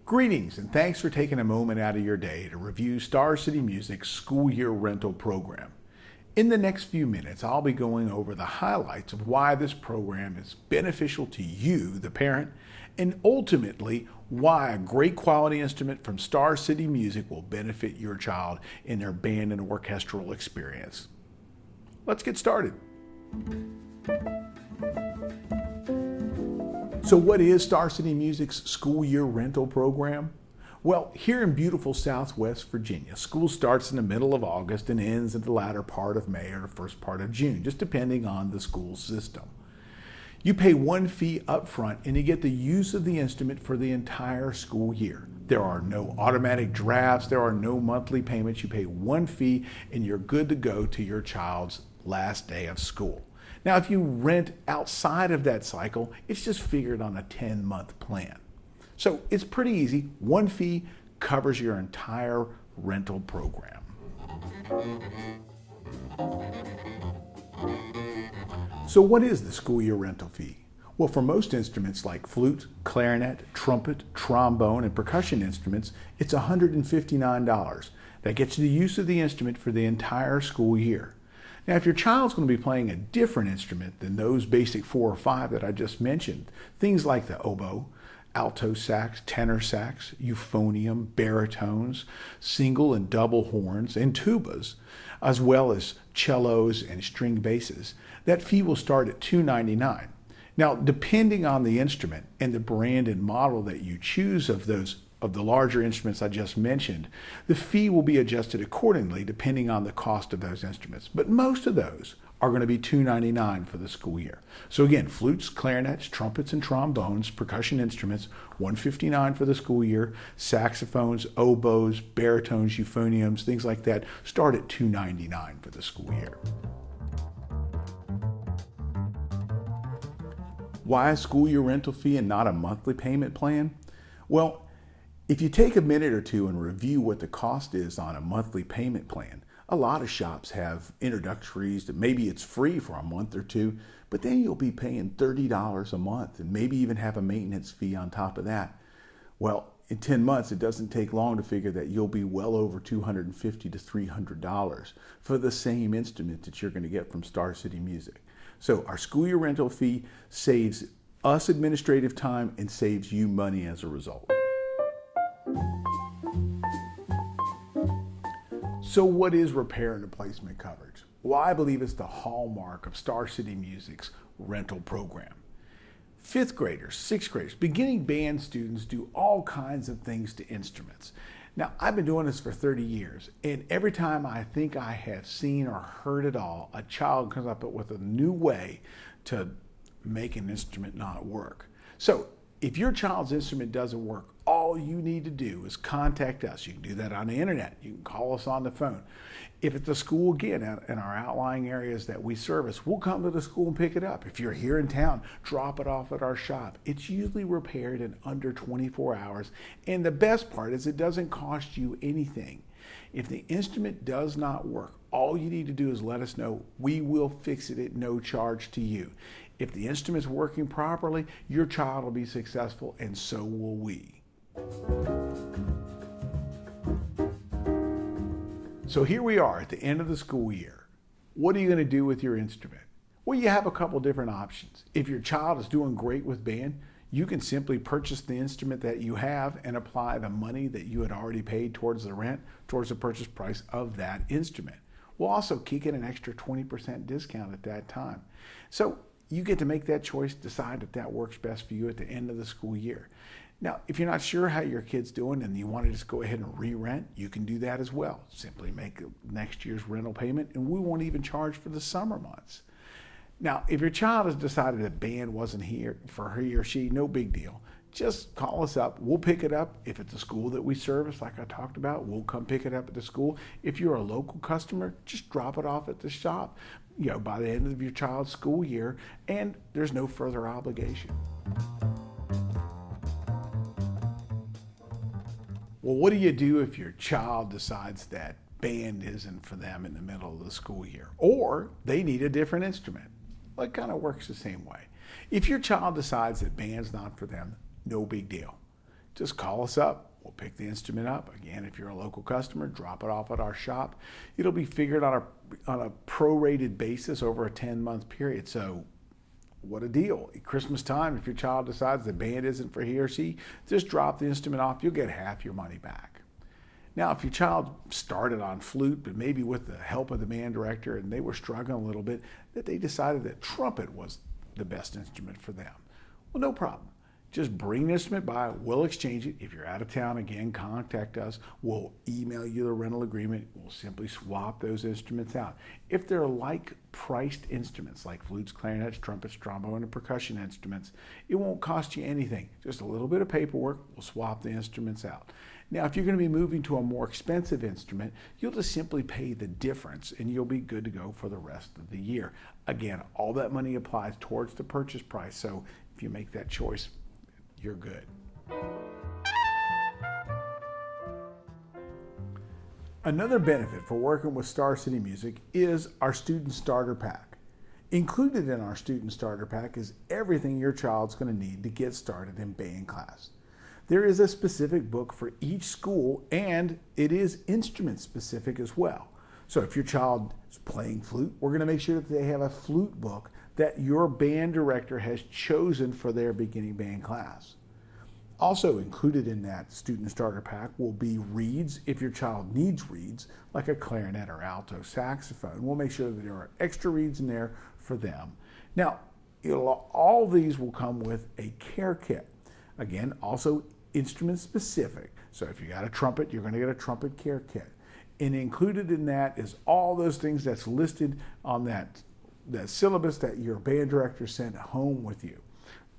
Greetings and thanks for taking a moment out of your day to review Star City Music's school year rental program. In the next few minutes, I'll be going over the highlights of why this program is beneficial to you, the parent, and ultimately why a great quality instrument from Star City Music will benefit your child in their band and orchestral experience. Let's get started. So what is Star City Music's school year rental program? Well, here in beautiful Southwest Virginia, school starts in the middle of August and ends in the latter part of May or the first part of June, just depending on the school system. You pay one fee up front and you get the use of the instrument for the entire school year. There are no automatic drafts, there are no monthly payments. You pay one fee and you're good to go to your child's last day of school. Now, if you rent outside of that cycle, it's just figured on a 10-month plan. So it's pretty easy. One fee covers your entire rental program. So what is the school year rental fee? Well, for most instruments like flute, clarinet, trumpet, trombone, and percussion instruments, it's $159. That gets you the use of the instrument for the entire school year. Now, if your child's going to be playing a different instrument than those basic 4 or 5 that I just mentioned, things like the oboe, alto sax, tenor sax, euphonium, baritones, single and double horns, and tubas, as well as cellos and string basses, that fee will start at $299. Now, depending on the instrument and the brand and model that you choose of the larger instruments I just mentioned, the fee will be adjusted accordingly depending on the cost of those instruments. But most of those are going to be $299 for the school year. So again, flutes, clarinets, trumpets, and trombones, percussion instruments, $159 for the school year. Saxophones, oboes, baritones, euphoniums, things like that start at $299 for the school year. Why a school year rental fee and not a monthly payment plan? Well, if you take a minute or two and review what the cost is on a monthly payment plan, a lot of shops have introductories that maybe it's free for a month or two, but then you'll be paying $30 a month and maybe even have a maintenance fee on top of that. Well, in 10 months, it doesn't take long to figure that you'll be well over $250 to $300 for the same instrument that you're going to get from Star City Music. So our school year rental fee saves us administrative time and saves you money as a result. So what is repair and replacement coverage? Well, I believe it's the hallmark of Star City Music's rental program. 5th graders, 6th graders, beginning band students do all kinds of things to instruments. Now, I've been doing this for 30 years, and every time I think I have seen or heard it all, a child comes up with a new way to make an instrument not work. So if your child's instrument doesn't work, all you need to do is contact us. You can do that on the internet. You can call us on the phone. If it's a school, again, in our outlying areas that we service, we'll come to the school and pick it up. If you're here in town, drop it off at our shop. It's usually repaired in under 24 hours. And the best part is it doesn't cost you anything. If the instrument does not work, all you need to do is let us know. We will fix it at no charge to you. If the instrument's working properly, your child will be successful, and so will we. So here we are at the end of the school year. What are you going to do with your instrument? Well, you have a couple different options. If your child is doing great with band, you can simply purchase the instrument that you have and apply the money that you had already paid towards the rent, towards the purchase price of that instrument. We'll also kick in an extra 20% discount at that time. So you get to make that choice, decide if that works best for you at the end of the school year. Now, if you're not sure how your kid's doing and you want to just go ahead and re-rent, you can do that as well. Simply make next year's rental payment and we won't even charge for the summer months. Now, if your child has decided that band wasn't here for he or she, no big deal. Just call us up. We'll pick it up. If it's a school that we service, like I talked about, we'll come pick it up at the school. If you're a local customer, just drop it off at the shop, by the end of your child's school year, and there's no further obligation. Well, what do you do if your child decides that band isn't for them in the middle of the school year, or they need a different instrument? Well, it kind of works the same way. If your child decides that band's not for them, no big deal. just call us up. We'll pick the instrument up. Again, if you're a local customer, drop it off at our shop. It'll be figured on a prorated basis over a 10-month period. So what a deal. At Christmas time, if your child decides the band isn't for he or she, just drop the instrument off. You'll get half your money back. Now, if your child started on flute, but maybe with the help of the band director and they were struggling a little bit, that they decided that trumpet was the best instrument for them, well, no problem. Just bring the instrument by. We'll exchange it. If you're out of town, again, contact us. We'll email you the rental agreement. We'll simply swap those instruments out. If they're like-priced instruments, like flutes, clarinets, trumpets, trombone, and percussion instruments, it won't cost you anything. Just a little bit of paperwork. We'll swap the instruments out. Now, if you're going to be moving to a more expensive instrument, you'll just simply pay the difference, and you'll be good to go for the rest of the year. Again, all that money applies towards the purchase price, so if you make that choice, you're good. Another benefit for working with Star City Music is our Student Starter Pack. Included in our Student Starter Pack is everything your child's going to need to get started in band class. There is a specific book for each school, and it is instrument specific as well. So if your child is playing flute, we're going to make sure that they have a flute book that your band director has chosen for their beginning band class. Also included in that Student Starter Pack will be reeds if your child needs reeds, like a clarinet or alto saxophone. We'll make sure that there are extra reeds in there for them. Now, all these will come with a care kit. Again, also instrument specific. So if you got a trumpet, you're going to get a trumpet care kit. And included in that is all those things that's listed on that syllabus that your band director sent home with you.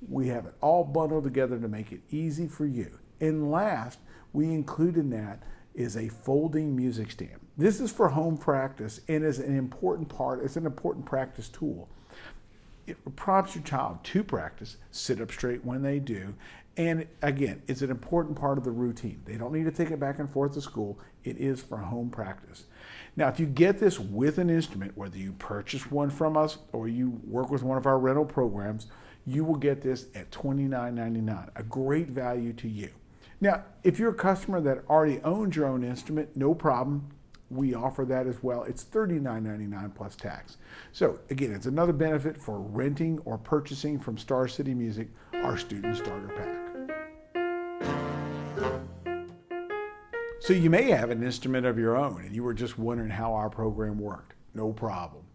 We have it all bundled together to make it easy for you. And last, we include in that is a folding music stand. This is for home practice and is an important part. It's an important practice tool. It prompts your child to practice, sit up straight when they do. And again, it's an important part of the routine. They don't need to take it back and forth to school. It is for home practice. Now, if you get this with an instrument, whether you purchase one from us or you work with one of our rental programs, you will get this at $29.99, a great value to you. Now, if you're a customer that already owns your own instrument, no problem. We offer that as well. It's $39.99 plus tax. So again, it's another benefit for renting or purchasing from Star City Music, our Student Starter Pack. So you may have an instrument of your own and you were just wondering how our program worked. No problem.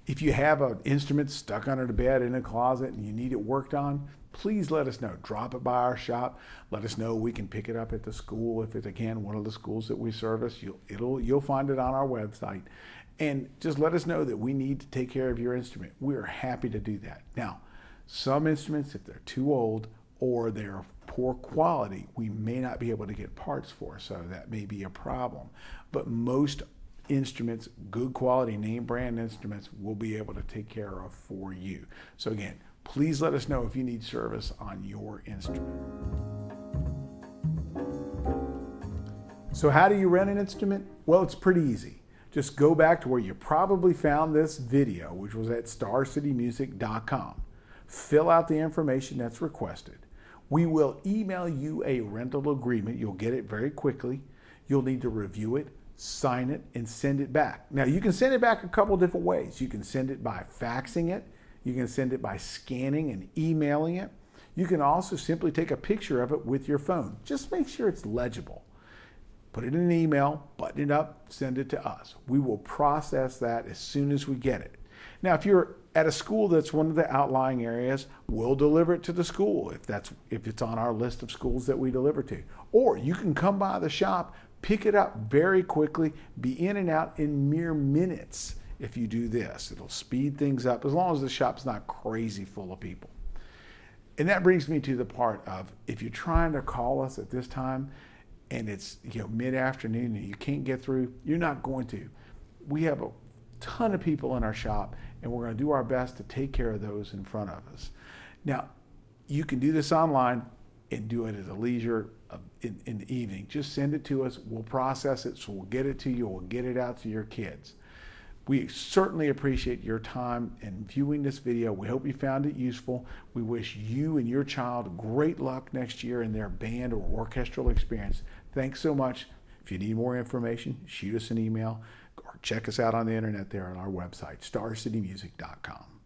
If you have an instrument stuck under the bed in a closet and you need it worked on, please let us know. Drop it by our shop. Let us know. We can pick it up at the school if it's, again, one of the schools that we service. You'll find it on our website. And just let us know that we need to take care of your instrument. We're happy to do that. Now, some instruments, if they're too old or they're poor quality, we may not be able to get parts for, so that may be a problem. But most instruments, good quality name brand instruments, we'll be able to take care of for you. So again, please let us know if you need service on your instrument. So how do you rent an instrument? Well, it's pretty easy. Just go back to where you probably found this video, which was at starcitymusic.com. Fill out the information that's requested. We will email you a rental agreement. You'll get it very quickly. You'll need to review it, sign it, and send it back. Now, you can send it back a couple different ways. You can send it by faxing it. You can send it by scanning and emailing it. You can also simply take a picture of it with your phone. Just make sure it's legible. Put it in an email, button it up, send it to us. We will process that as soon as we get it. Now, if you're at a school that's one of the outlying areas, we'll deliver it to the school if it's on our list of schools that we deliver to. Or you can come by the shop, pick it up very quickly, be in and out in mere minutes. If you do this, it'll speed things up as long as the shop's not crazy full of people. And that brings me to the part of, if you're trying to call us at this time and it's mid-afternoon and you can't get through, you're not going to. We have a ton of people in our shop and we're going to do our best to take care of those in front of us. Now, you can do this online and do it at a leisure in the evening. Just send it to us. We'll process it, so we'll get it to you. We'll get it out to your kids. We certainly appreciate your time in viewing this video. We hope you found it useful. We wish you and your child great luck next year in their band or orchestral experience. Thanks so much. If you need more information, shoot us an email or check us out on the internet there on our website, starcitymusic.com.